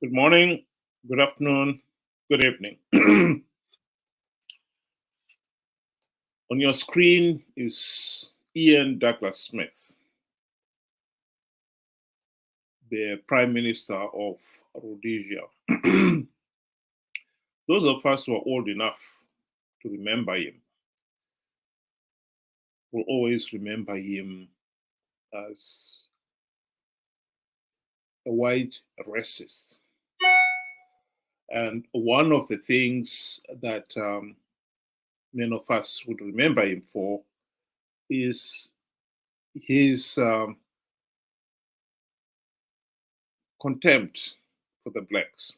Good morning, good afternoon, good evening. On your screen is Ian Douglas Smith, the Prime Minister of Rhodesia. Those of us who are old enough to remember him will always remember him as a white racist. And one of the things that many of us would remember him for is his contempt for the blacks.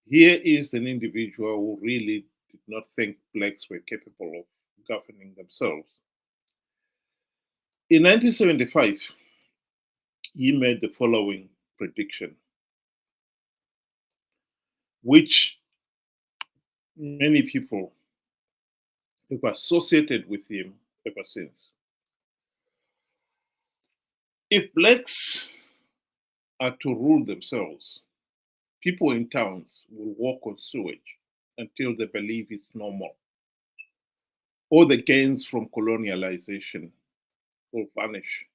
Here is an individual who really did not think blacks were capable of governing themselves. In 1975, he made the following prediction, which many people have associated with him ever since. If blacks are to rule themselves, people in towns will walk on sewage until they believe it's normal. All the gains from colonialization will vanish.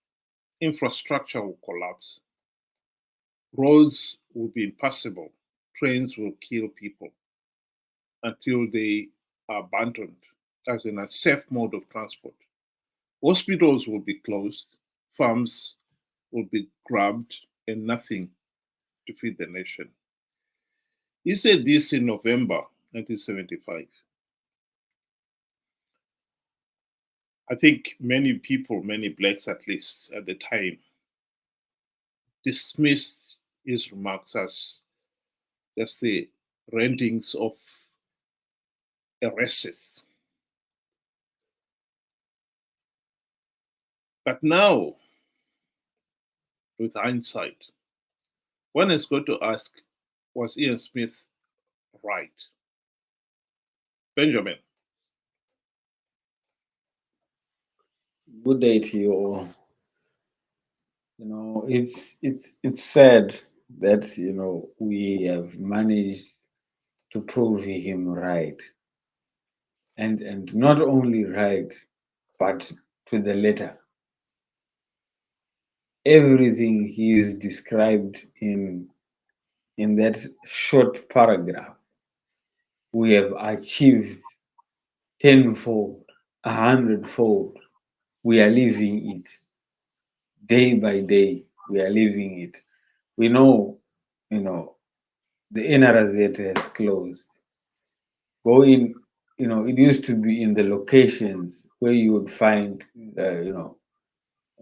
Infrastructure will collapse. Roads will be impassable. Trains will kill people until they are abandoned as an unsafe mode of transport. Hospitals will be closed. Farms will be grabbed and nothing to feed the nation. He said this in November 1975. I think many people, many blacks at least at the time, dismissed his remarks as just the rantings of a racist. But now, with hindsight, one has got to ask, was Ian Smith right? Benjamin. Good day to you all. It's sad that we have managed to prove him right, and not only right, but to the letter. Everything he is described in that short paragraph, we have achieved tenfold, 100-fold. We are living it day by day. We are living it. We know, the NRZ has closed. Go in, it used to be in the locations where you would find,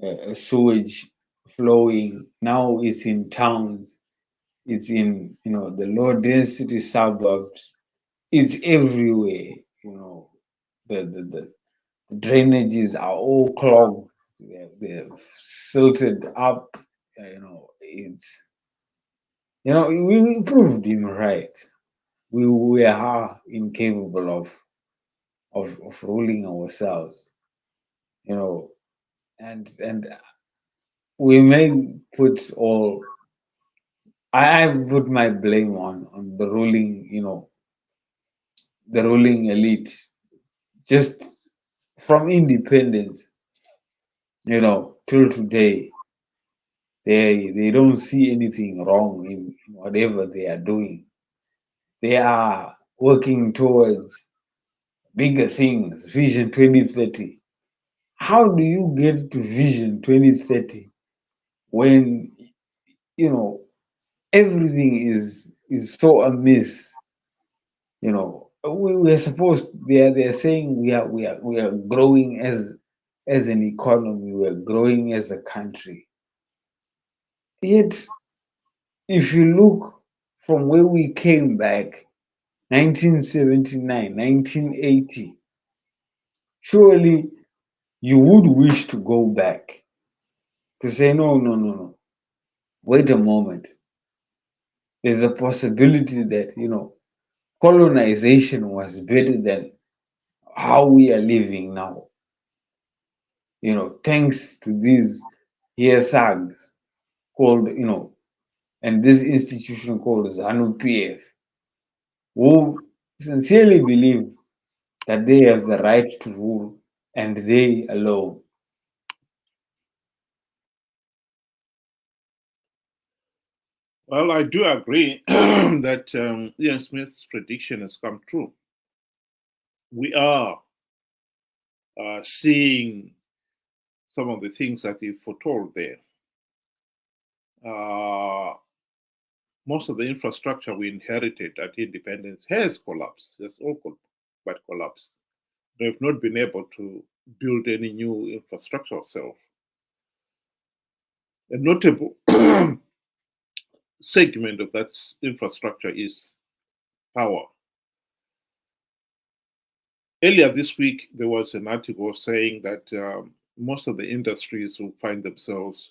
a sewage flowing. Now it's in towns. It's in, the low density suburbs. It's everywhere. The drainages are all clogged. They're silted up. It's we proved him right. We are incapable of ruling ourselves. And we may put all. I put my blame on the ruling, the ruling elite, just from independence, till today. They don't see anything wrong in whatever they are doing. They are working towards bigger things, Vision 2030. How do you get to Vision 2030 when everything is so amiss? We are supposed, they're saying we are growing as an economy, we are growing as a country. Yet if you look from where we came back, 1979, 1980, surely you would wish to go back to say, no. Wait a moment. There's a possibility that, colonization was better than how we are living now. Thanks to these here thugs called, and this institution called Zanu PF, who sincerely believe that they have the right to rule and they alone. Well, I do agree that Ian Smith's prediction has come true. We are seeing some of the things that he foretold there. Uh, most of the infrastructure we inherited at independence has collapsed. Has all but collapsed. We have not been able to build any new infrastructure ourselves. A notable segment of that infrastructure is power. Earlier this week, there was an article saying that most of the industries will find themselves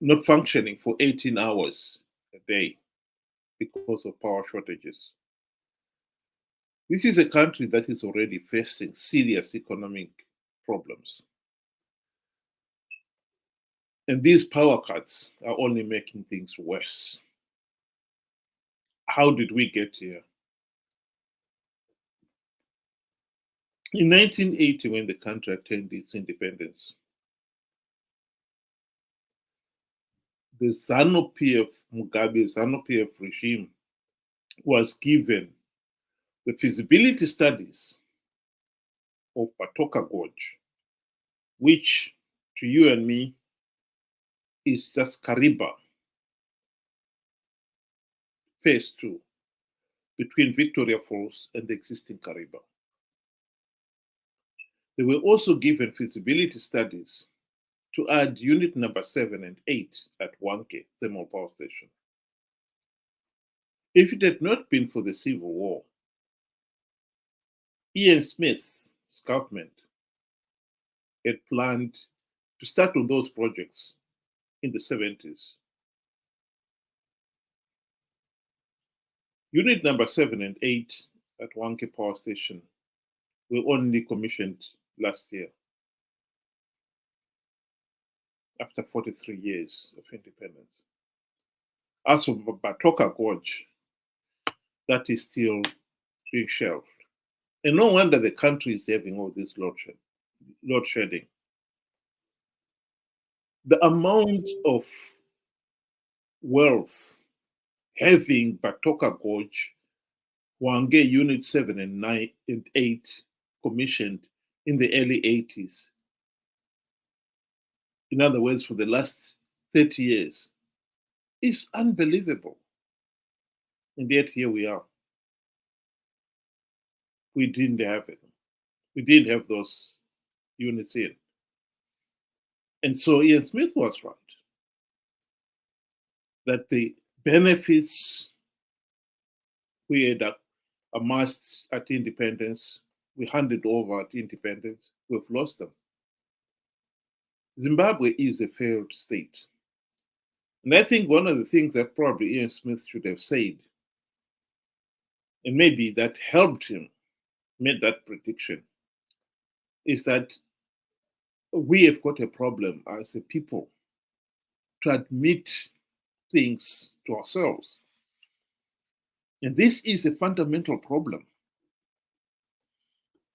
not functioning for 18 hours a day because of power shortages. This is a country that is already facing serious economic problems. And these power cuts are only making things worse. How did we get here? In 1980, when the country attained its independence, the Zanu PF, Mugabe Zanu PF regime was given the feasibility studies of Patoka Gorge, which to you and me is just Kariba phase 2 between Victoria Falls and the existing Kariba. They were also given feasibility studies to add unit number 7 and 8 at Wanke Thermal Power Station. If it had not been for the Civil War, Ian Smith's government had planned to start on those projects in the 70s. Unit number 7 and 8 at Wanke Power Station were only commissioned last year after 43 years of independence. As for Batoka Gorge, that is still being shelved. And no wonder the country is having all this load shedding. The amount of wealth having Batoka Gorge, Wange Unit 7 and 9 and 8 commissioned in the early 80s. In other words, for the last 30 years, is unbelievable. And yet here we are. We didn't have it. We didn't have those units in. And so Ian Smith was right that the benefits we had amassed at independence, we handed over at independence, we've lost them. Zimbabwe is a failed state. And I think one of the things that probably Ian Smith should have said, and maybe that helped him make that prediction, is that we have got a problem as a people to admit things to ourselves. And this is a fundamental problem.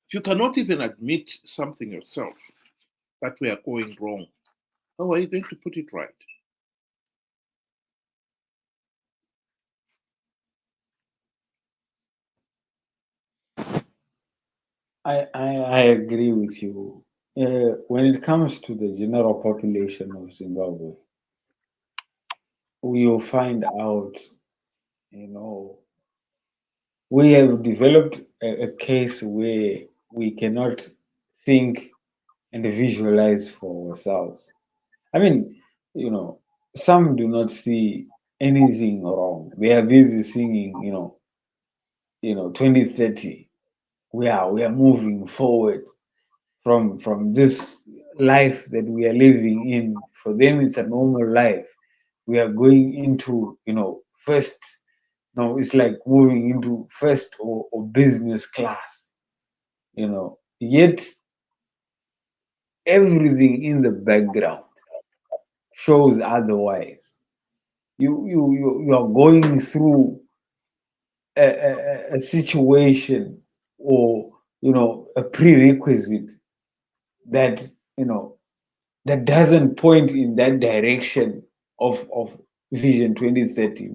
If you cannot even admit something yourself, that we are going wrong, how are you going to put it right? I agree with you. When it comes to the general population of Zimbabwe, you'll find out, you know, we have developed a case where we cannot think and visualize for ourselves. I mean, some do not see anything wrong. They are busy singing, 2030. We are moving forward from this life that we are living in. For them, it's a normal life. We are going into, first. No, it's like moving into first or business class. Yet everything in the background shows otherwise. You are going through a situation, or a prerequisite that that doesn't point in that direction of Vision 2030,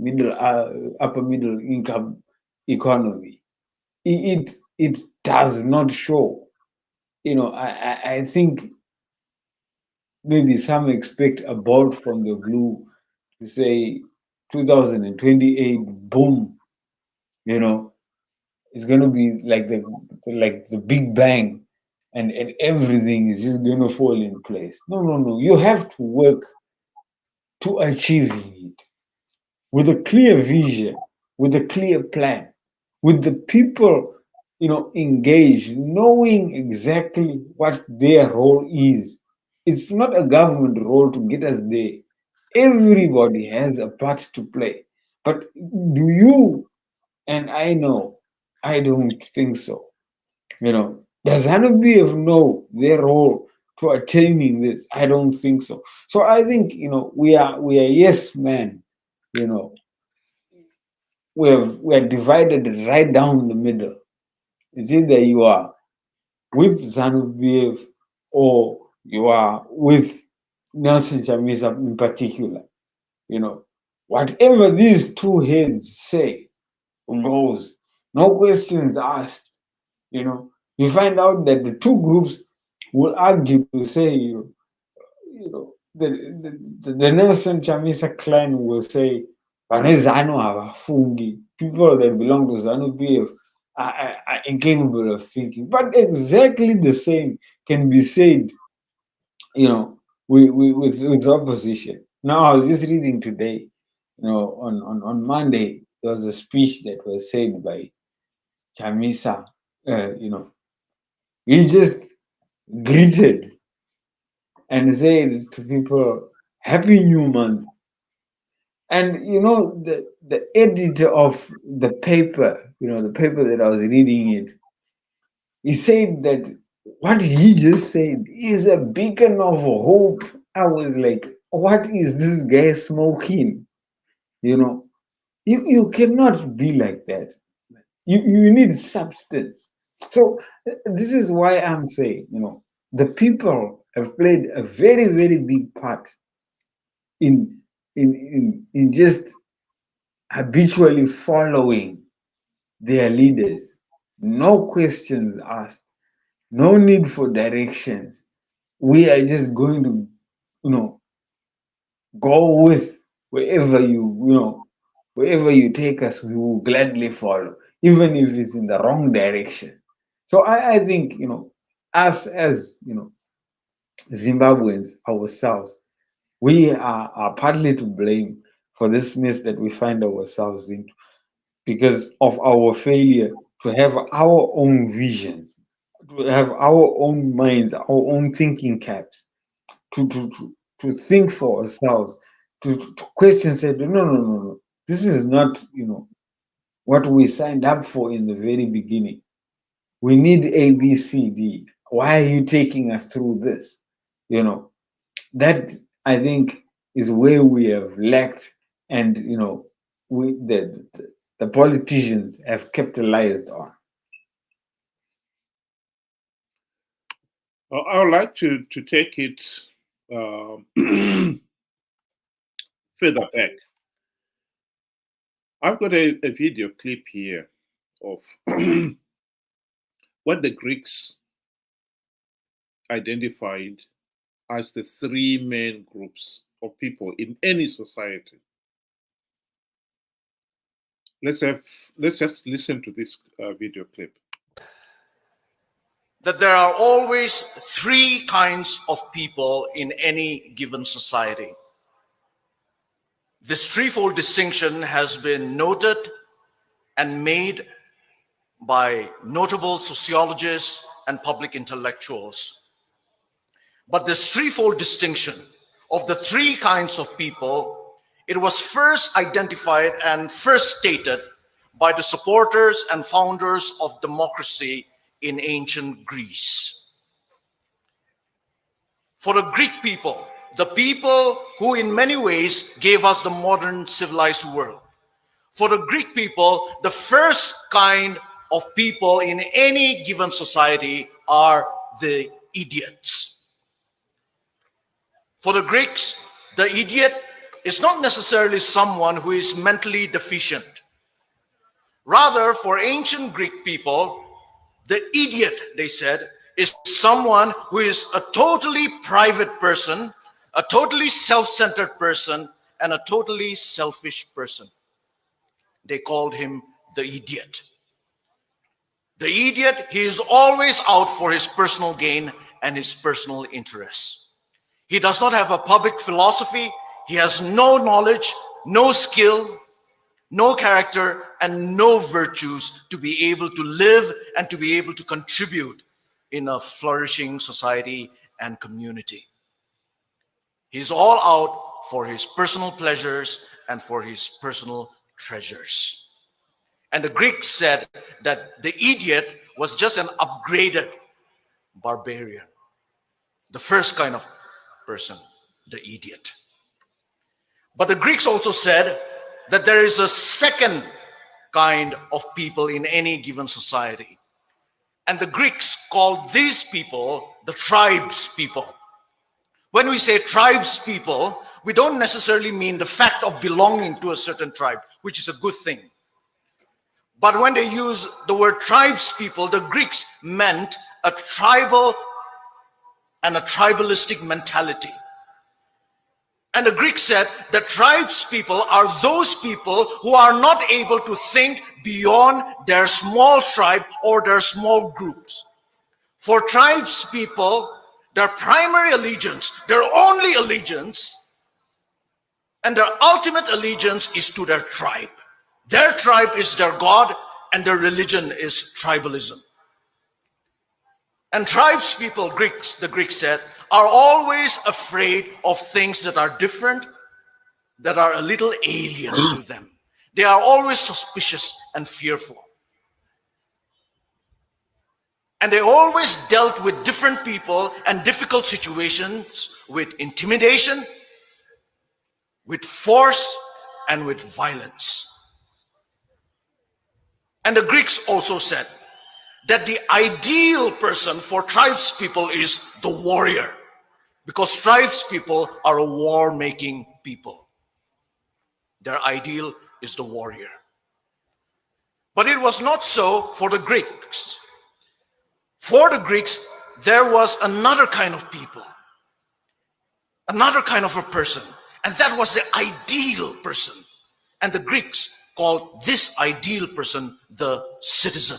upper middle income economy. It does not show. I think maybe some expect a bolt from the blue to say 2028, boom, it's going to be like the Big Bang, and everything is just going to fall in place. No, no, no. You have to work to achieving it with a clear vision, with a clear plan, with the people, engaged, knowing exactly what their role is. It's not a government role to get us there. Everybody has a part to play. But do you, and I know, I don't think so. Does Zanu PF know their role to attaining this? I don't think so. So I think, we are yes men. You know, we're divided right down the middle. It's either you are with Zanu PF or you are with Nelson Chamisa in particular. Whatever these two heads say goes. No questions asked. You find out that the two groups will argue to say, the Nelson Chamisa clan will say, "Vanezano abafungi." People that belong to Zanu PF are incapable of thinking. But exactly the same can be said, with opposition. Now, I was just reading today, on Monday, there was a speech that was said by Chamisa. He just greeted and said to people, "Happy New Month." And the editor of the paper, the paper that I was reading it, he said that what he just said is a beacon of hope. I was like, what is this guy smoking? You cannot be like that. You need substance. So this is why I'm saying, the people have played a very, very big part in just habitually following their leaders. No questions asked, no need for directions. We are just going to, go with wherever you take us, we will gladly follow, even if it's in the wrong direction. So I think, us as Zimbabweans ourselves, we are partly to blame for this mess that we find ourselves in, because of our failure to have our own visions, to have our own minds, our own thinking caps, to think for ourselves, to question, say, no, no, no, no. This is not, what we signed up for in the very beginning. We need A, B, C, D. Why are you taking us through this? That, I think, is where we have lacked, and we the politicians have capitalized on. I would like to take it further back. I've got a video clip here of what the Greeks identified as the three main groups of people in any society. Let's just listen to this video clip. That there are always three kinds of people in any given society. This threefold distinction has been noted and made by notable sociologists and public intellectuals. But this threefold distinction of the three kinds of people, it was first identified and first stated by the supporters and founders of democracy in ancient Greece. For the Greek people, the people who in many ways gave us the modern civilized world. For the Greek people, the first kind of people in any given society are the idiots. For the Greeks, the idiot is not necessarily someone who is mentally deficient. Rather, for ancient Greek people, the idiot, they said, is someone who is a totally private person, a totally self-centered person, and a totally selfish person. They called him the idiot. The idiot, he is always out for his personal gain and his personal interests. He does not have a public philosophy. He has no knowledge, no skill, no character, and no virtues to be able to live and to be able to contribute in a flourishing society and community. He's all out for his personal pleasures and for his personal treasures. And the Greeks said that the idiot was just an upgraded barbarian. The first kind of person, the idiot. But the Greeks also said that there is a second kind of people in any given society. And the Greeks called these people the tribes people. When we say tribes people, we don't necessarily mean the fact of belonging to a certain tribe, which is a good thing. But when they use the word tribes people, the Greeks meant a tribal and a tribalistic mentality. And the Greeks said that tribes people are those people who are not able to think beyond their small tribe or their small groups. For tribes people, their primary allegiance, their only allegiance, and their ultimate allegiance is to their tribe. Their tribe is their God, and their religion is tribalism. And tribes people, the Greeks said, are always afraid of things that are different, that are a little alien to them. They are always suspicious and fearful. And they always dealt with different people and difficult situations with intimidation, with force, and with violence. And the Greeks also said that the ideal person for tribes people is the warrior, because tribes people are a war-making people. Their ideal is the warrior. But it was not so for the Greeks. For the Greeks, there was another kind of people, another kind of a person, and that was the ideal person. And the Greeks called this ideal person the citizen.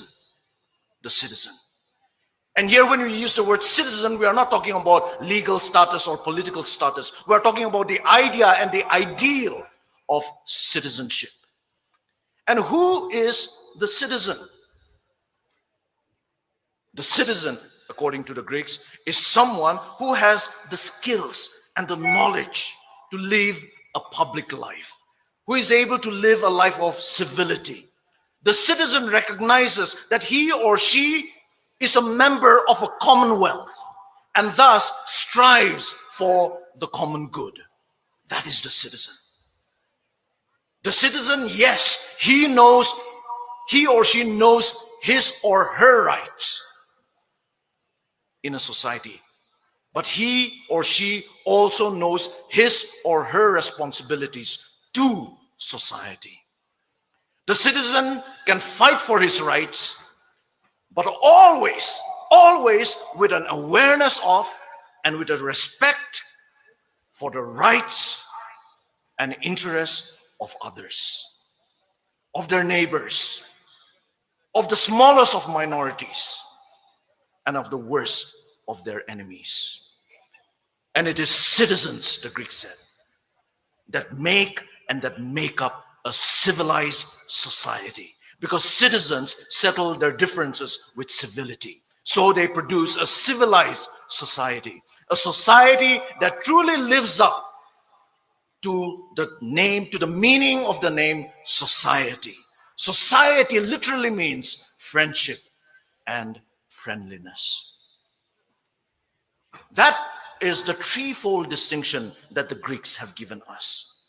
The citizen. And here when we use the word citizen, we are not talking about legal status or political status. We are talking about the idea and the ideal of citizenship. And who is the citizen? The citizen, according to the Greeks, is someone who has the skills and the knowledge to live a public life, who is able to live a life of civility. The citizen recognizes that he or she is a member of a commonwealth and thus strives for the common good. That is the citizen. The citizen, yes, he or she knows his or her rights in a society, but he or she also knows his or her responsibilities to society. The citizen can fight for his rights, but always with an awareness of and with a respect for the rights and interests of others, of their neighbors, of the smallest of minorities, and of the worst of their enemies. And it is citizens, the Greeks said, that make up a civilized society, because citizens settle their differences with civility. So they produce a civilized society, a society that truly lives up to the meaning of the name society. Society literally means friendship and friendliness. That is the threefold distinction that the Greeks have given us.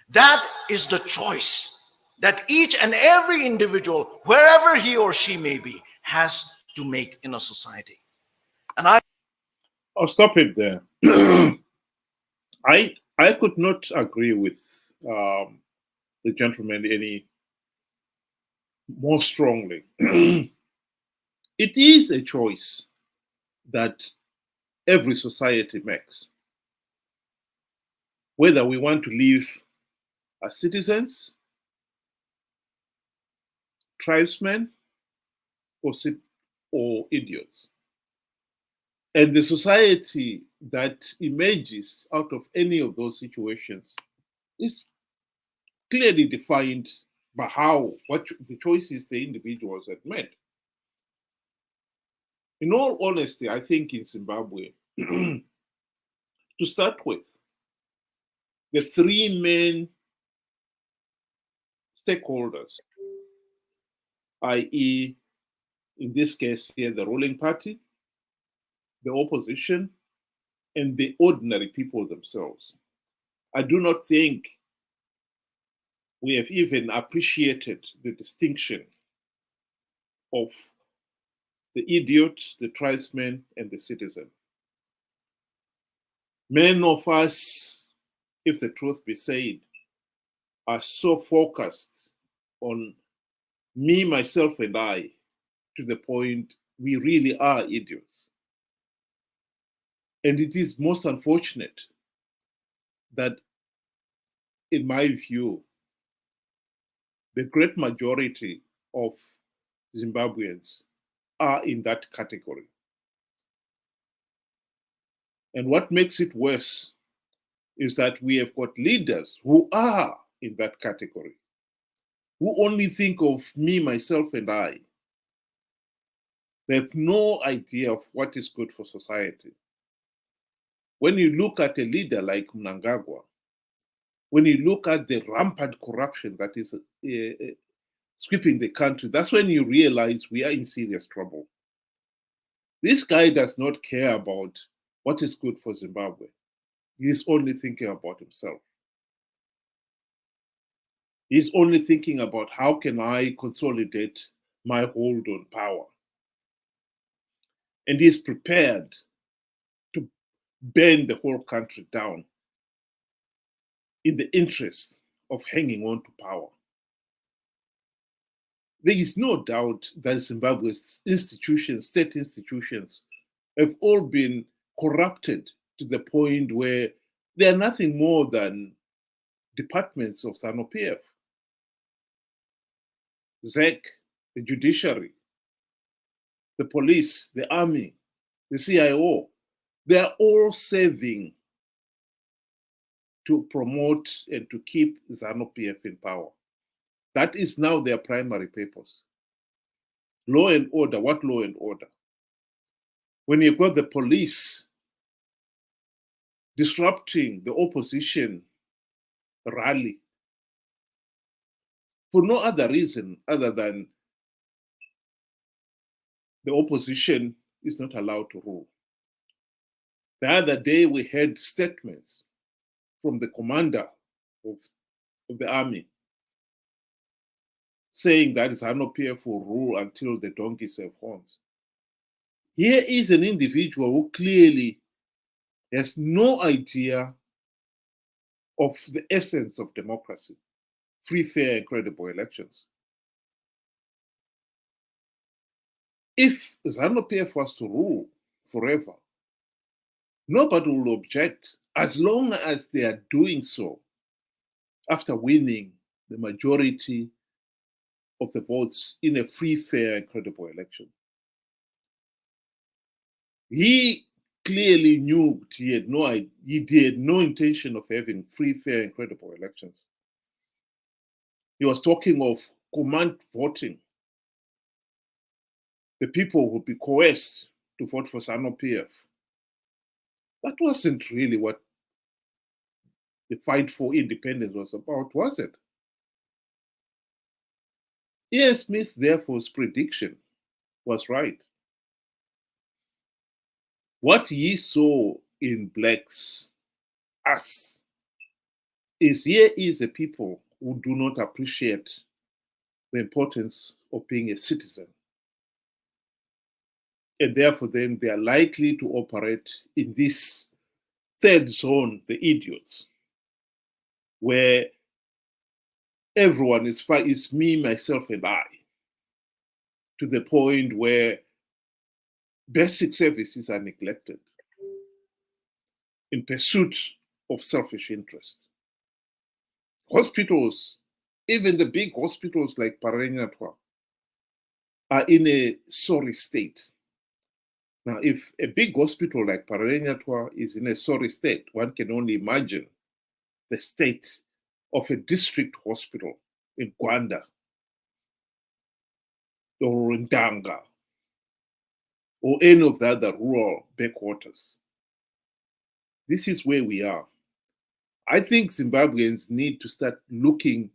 That is the choice that each and every individual, wherever he or she may be, has to make in a society. And I'll stop it there. I could not agree with the gentleman any more strongly. It is a choice that every society makes, whether we want to live as citizens, tribesmen, or idiots. And the society that emerges out of any of those situations is clearly defined by what the choices the individuals have made. In all honesty, I think in Zimbabwe, to start with, the three main stakeholders, i.e., in this case here, the ruling party, the opposition, and the ordinary people themselves. I do not think we have even appreciated the distinction of the idiot, the tribesman, and the citizen. Many of us, if the truth be said, are so focused on me, myself, and I, to the point we really are idiots. And it is most unfortunate that, in my view, the great majority of Zimbabweans are in that category. And what makes it worse is that we have got leaders who are in that category, who only think of me, myself, and I. They have no idea of what is good for society. When you look at a leader like Mnangagwa, when you look at the rampant corruption that is sweeping the country, that's when you realize we are in serious trouble. This guy does not care about what is good for Zimbabwe. He's only thinking about himself. He's only thinking about how can I consolidate my hold on power. And he's prepared to burn the whole country down in the interest of hanging on to power. There is no doubt that Zimbabwe's institutions, state institutions, have all been corrupted to the point where they are nothing more than departments of Zanu PF. ZEC, the judiciary, the police, the army, the CIO, they are all serving to promote and to keep Zanu PF in power. That is now their primary purpose. Law and order, what law and order? When you've got the police disrupting the opposition rally for no other reason other than the opposition is not allowed to rule. The other day we heard statements from the commander of the army saying that Zanu PF will rule until the donkeys have horns. Here is an individual who clearly has no idea of the essence of democracy, free, fair, and credible elections. If Zanu PF was to rule forever, nobody will object as long as they are doing so after winning the majority of the votes in a free, fair, and credible election. He clearly knew he had no intention of having free, fair, and credible elections. He was talking of command voting. The people would be coerced to vote for Zanu PF. That wasn't really what the fight for independence was about, was it? E.A. Smith, therefore's prediction was right. What he saw in blacks, us, is here is a people who do not appreciate the importance of being a citizen. And therefore, then they are likely to operate in this third zone, the idiots, where everyone is me, myself, and I, to the point where basic services are neglected in pursuit of selfish interest. Hospitals, even the big hospitals like Parenyatwa, are in a sorry state. Now, if a big hospital like Parenyatwa is in a sorry state, one can only imagine the state of a district hospital in Gwanda or in Danga or any of the other rural backwaters. This is where we are. I think Zimbabweans need to start looking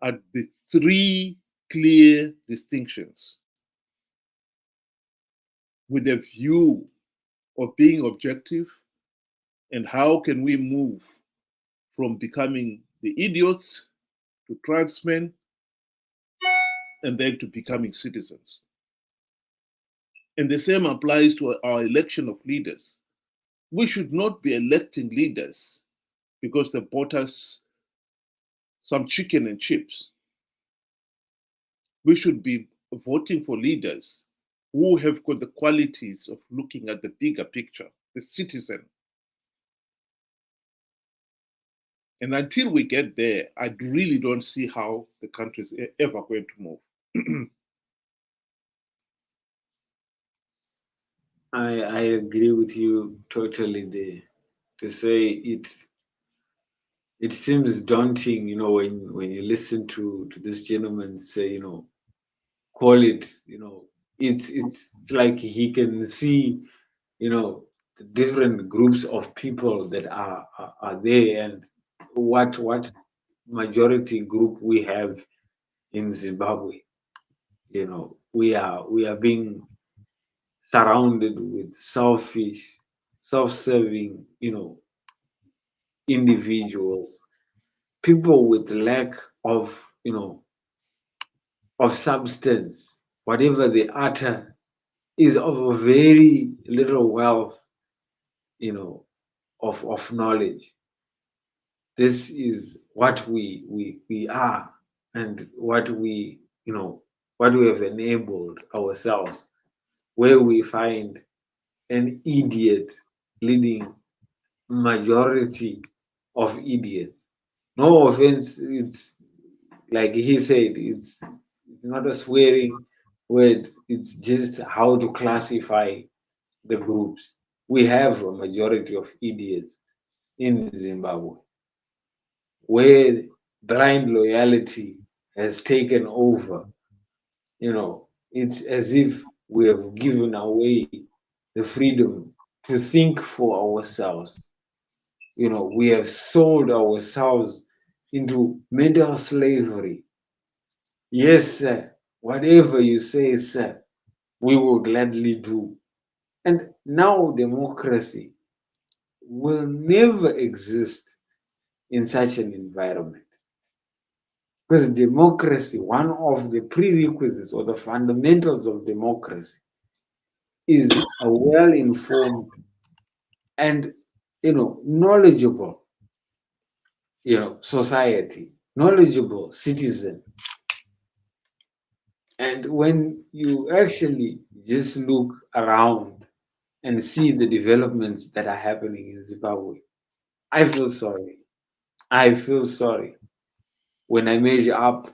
at the three clear distinctions with a view of being objective and how can we move from becoming the idiots to tribesmen and then to becoming citizens. And the same applies to our election of leaders. We should not be electing leaders because they bought us some chicken and chips. We should be voting for leaders who have got the qualities of looking at the bigger picture, the citizen. And until we get there, I really don't see how the country is ever going to move. I agree with you totally there. To say it seems daunting, when you listen to this gentleman say, call it, it's like he can see, the different groups of people that are there and what majority group we have in Zimbabwe. We are being surrounded with selfish, self-serving, individuals, people with lack of, of substance. Whatever they utter is of a very little wealth, of knowledge. This is what we are and what we have enabled ourselves, where we find an idiot leading majority of idiots. No offense, it's like he said, it's not a swearing word, it's just how to classify the groups. We have a majority of idiots in Zimbabwe, where blind loyalty has taken over. It's as if we have given away the freedom to think for ourselves. We have sold ourselves into mental slavery. Yes, sir. Whatever you say, sir, we will gladly do. And now democracy will never exist in such an environment. Because democracy, one of the prerequisites or the fundamentals of democracy is a well-informed and, knowledgeable, society, knowledgeable citizen. And when you actually just look around and see the developments that are happening in Zimbabwe, I feel sorry. I feel sorry when I measure up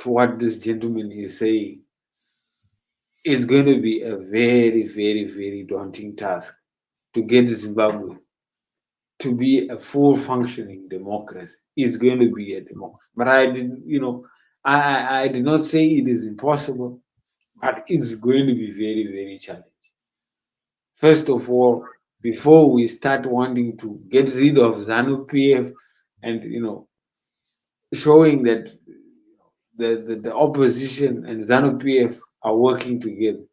to what this gentleman is saying. It's going to be a very, very, very daunting task to get Zimbabwe to be a full functioning democracy. It's going to be a democracy. But I didn't, I did not say it is impossible, but it's going to be very, very challenging. First of all, before we start wanting to get rid of Zanu PF and showing that the opposition and Zanu PF are working together,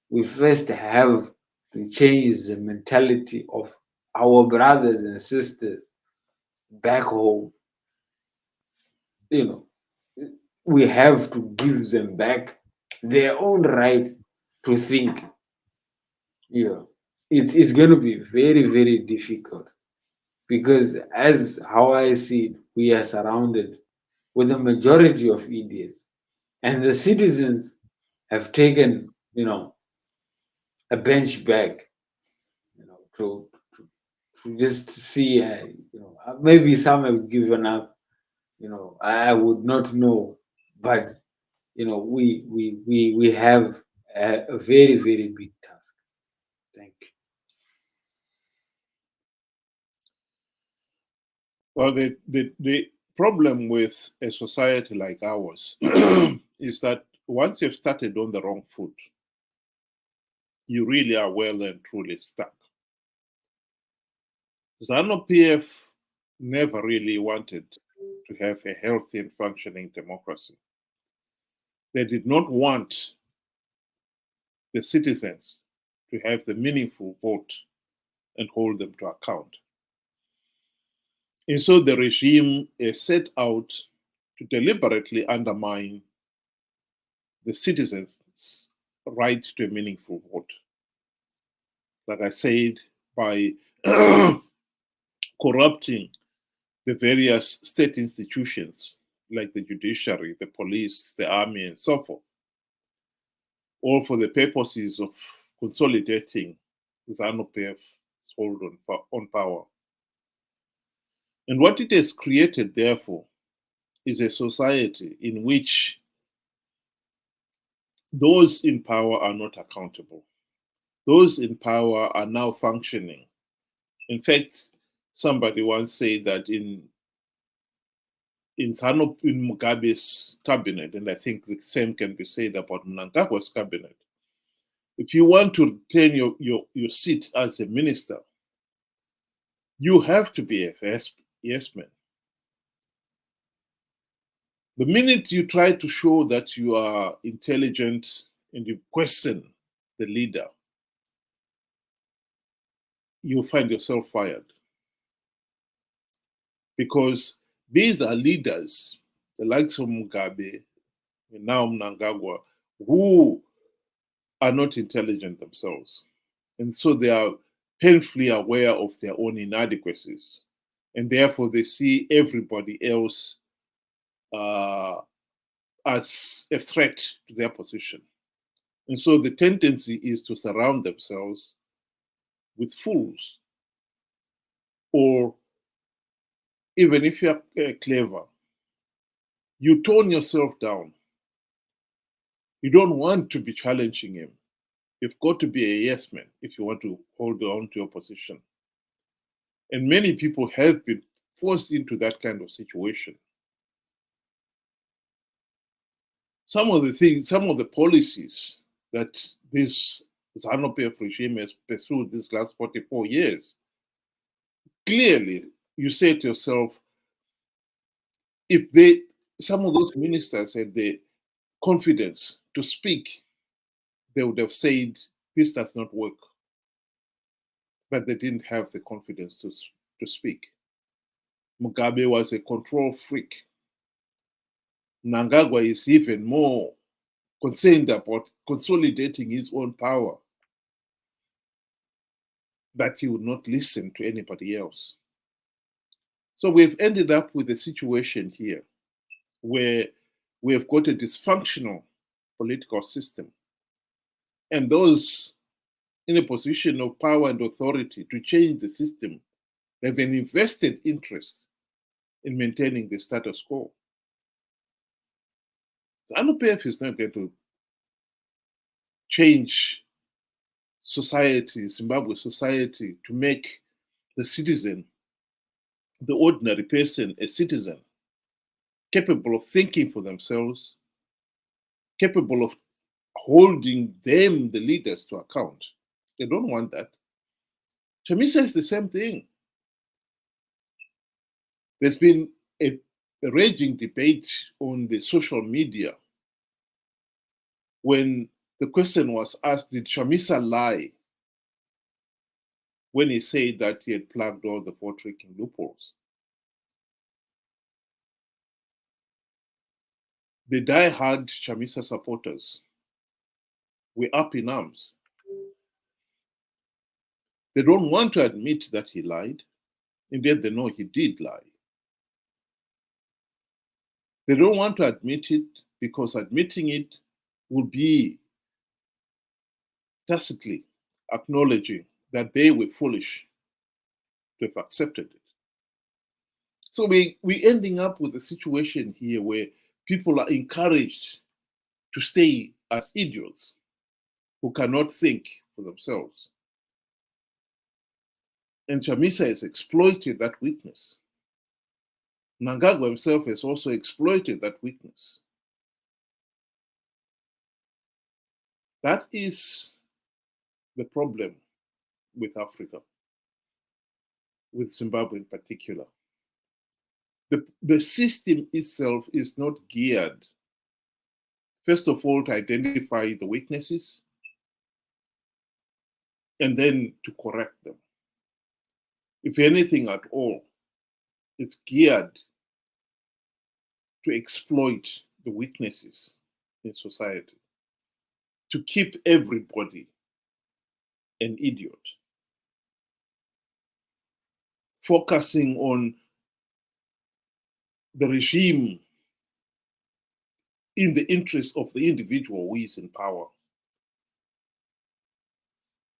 we first have to change the mentality of our brothers and sisters back home, you know, we have to give them back their own right to think. Yeah, it's going to be very, very difficult because, as how I see it, we are surrounded with a majority of idiots, and the citizens have taken, a bench back, to just see, maybe some have given up. I would not know, but we have a very, very big task. Thank you. Well, the problem with a society like ours is that once you've started on the wrong foot, you really are well and truly stuck. Zanu PF never really wanted to have a healthy and functioning democracy. They did not want the citizens to have the meaningful vote and hold them to account. And so the regime is set out to deliberately undermine the citizens' right to a meaningful vote. Like I said, by corrupting the various state institutions like the judiciary, the police, the army, and so forth, all for the purposes of consolidating Zanu PF's hold on power. And what it has created, therefore, is a society in which those in power are not accountable. Those in power are now functioning. In fact, somebody once said that in Mugabe's cabinet, and I think the same can be said about Mnangagwa's cabinet, if you want to retain your seat as a minister, you have to be a yes man. The minute you try to show that you are intelligent and you question the leader, you find yourself fired. Because these are leaders, the likes of Mugabe and now Mnangagwa, who are not intelligent themselves. And so they are painfully aware of their own inadequacies. And therefore they see everybody else as a threat to their position. And so the tendency is to surround themselves with fools. Or even if you're clever, you tone yourself down. You don't want to be challenging him. You've got to be a yes man if you want to hold on to your position. And many people have been forced into that kind of situation. Some of the policies that this Zanu PF regime has pursued these last 44 years, clearly you say to yourself, if some of those ministers had the confidence to speak, they would have said, this does not work. But they didn't have the confidence to speak. Mugabe was a control freak. Mnangagwa is even more concerned about consolidating his own power, that he would not listen to anybody else. So we've ended up with a situation here where we have got a dysfunctional political system. And those in a position of power and authority to change the system have an invested interest in maintaining the status quo. Zanu PF is not going to change society, Zimbabwe society, to make the citizen, the ordinary person, a citizen capable of thinking for themselves, capable of holding them, the leaders, to account. They don't want that. Chamisa is the same thing. There's been a raging debate on the social media when the question was asked, did Chamisa lie when he said that he had plugged all the vote-rigging loopholes. The die-hard Chamisa supporters were up in arms. They don't want to admit that he lied. Indeed, they know he did lie. They don't want to admit it because admitting it would be tacitly acknowledging that they were foolish to have accepted it. So we're ending up with a situation here where people are encouraged to stay as idiots who cannot think for themselves. And Chamisa has exploited that weakness. Mnangagwa himself has also exploited that weakness. That is the problem with Africa, with Zimbabwe in particular. The system itself is not geared, first of all, to identify the weaknesses and then to correct them. If anything at all, it's geared to exploit the weaknesses in society, to keep everybody an idiot, focusing on the regime in the interest of the individual who is in power.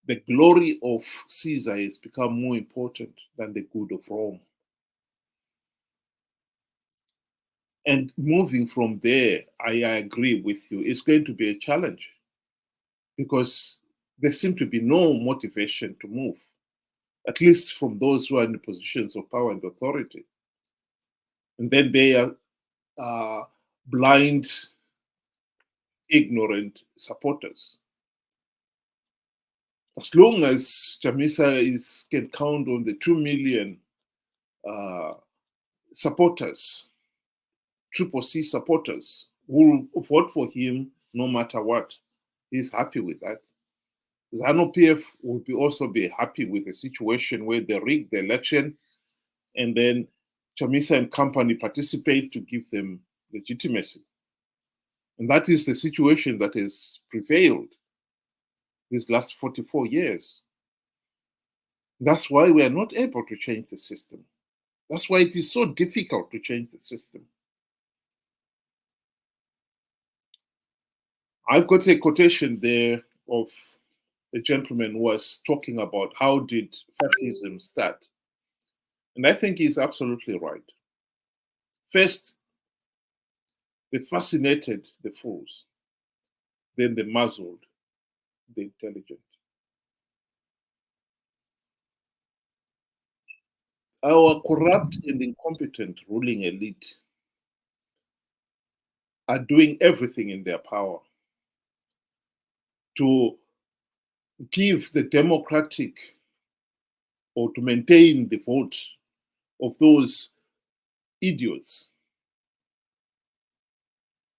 The glory of Caesar has become more important than the good of Rome. And moving from there, I agree with you, it's going to be a challenge because there seems to be no motivation to move, at least from those who are in the positions of power and authority. And then they are blind, ignorant supporters. As long as Chamisa can count on the 2 million supporters, Triple C supporters, who will vote for him no matter what, he's happy with that. Zanu PF will also be happy with a situation where they rig the election and then Chamisa and company participate to give them legitimacy. And that is the situation that has prevailed these last 44 years. That's why we are not able to change the system. That's why it is so difficult to change the system. I've got a quotation there of a gentleman who was talking about how did fascism start. And I think he's absolutely right. First, they fascinated the fools. Then they muzzled the intelligent. Our corrupt and incompetent ruling elite are doing everything in their power to give the democratic or to maintain the vote of those idiots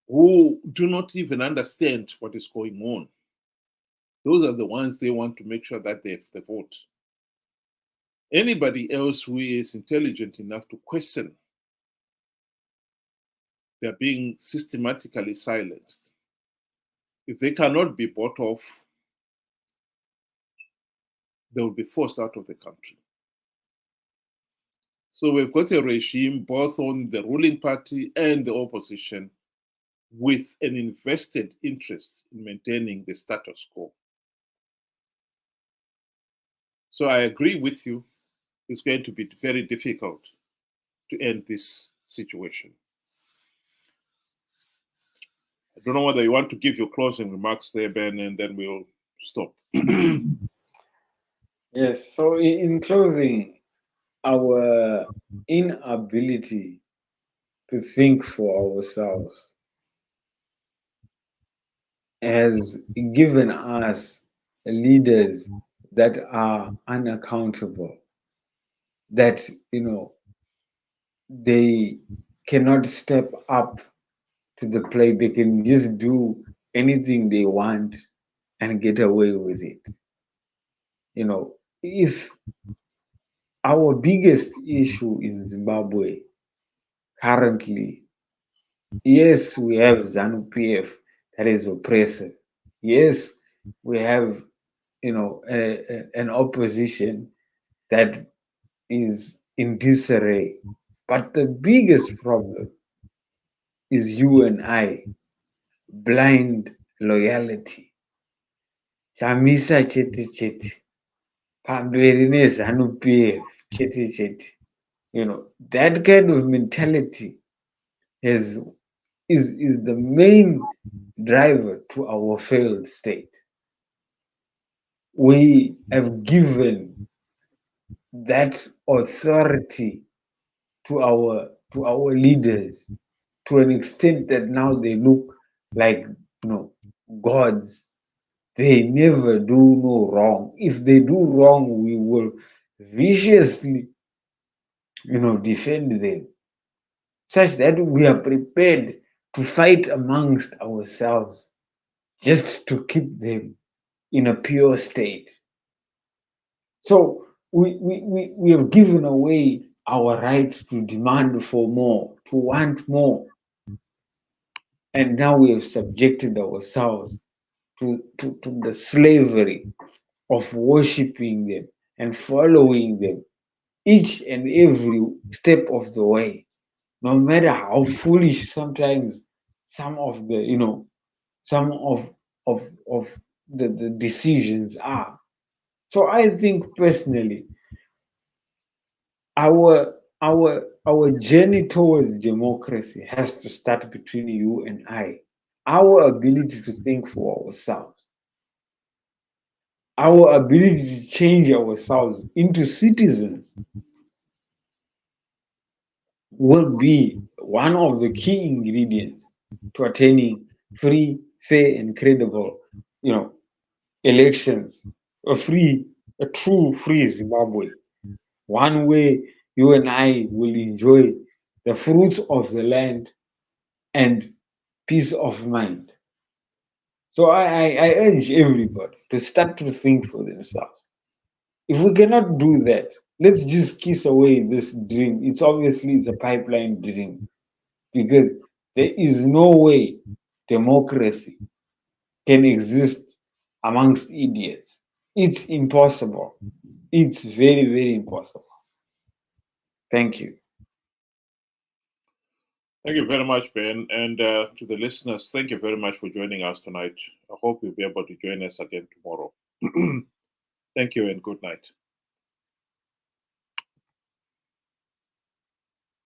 who do not even understand what is going on. Those are the ones they want to make sure that they have the vote. Anybody else who is intelligent enough to question, they're being systematically silenced. If they cannot be bought off, they will be forced out of the country. So we've got a regime both on the ruling party and the opposition with an invested interest in maintaining the status quo. So I agree with you, it's going to be very difficult to end this situation. I don't know whether you want to give your closing remarks there, Ben, and then we'll stop. Yes, so in closing, our inability to think for ourselves has given us leaders that are unaccountable, that, they cannot step up to the plate. They can just do anything they want and get away with it. if our biggest issue in Zimbabwe currently, yes, we have Zanu PF that is oppressive. Yes, we have, an opposition that is in disarray. But the biggest problem is you and I, blind loyalty. Chamisa Chete Chete, pamberi neZanu PF, Chete Chete. That kind of mentality is the main driver to our failed state. We have given that authority to our leaders to an extent that now they look like gods. They never do no wrong. If they do wrong, we will viciously defend them, such that we are prepared to fight amongst ourselves just to keep them in a pure state. So we have given away our right to demand for more, to want more. And now we have subjected ourselves to the slavery of worshiping them and following them each and every step of the way, no matter how foolish sometimes some of the some of the decisions are. So I think personally, our journey towards democracy has to start between you and I. Our ability to think for ourselves, our ability to change ourselves into citizens will be one of the key ingredients to attaining free, fair, and credible, elections, a true free Zimbabwe, one where you and I will enjoy the fruits of the land and peace of mind. So I urge everybody to start to think for themselves. If we cannot do that, let's just kiss away this dream. It's a pipeline dream, because there is no way democracy can exist amongst idiots. It's impossible. It's very, very impossible. Thank you. Thank you very much, Ben. And to the listeners, thank you very much for joining us tonight. I hope you'll be able to join us again tomorrow. Thank you and good night.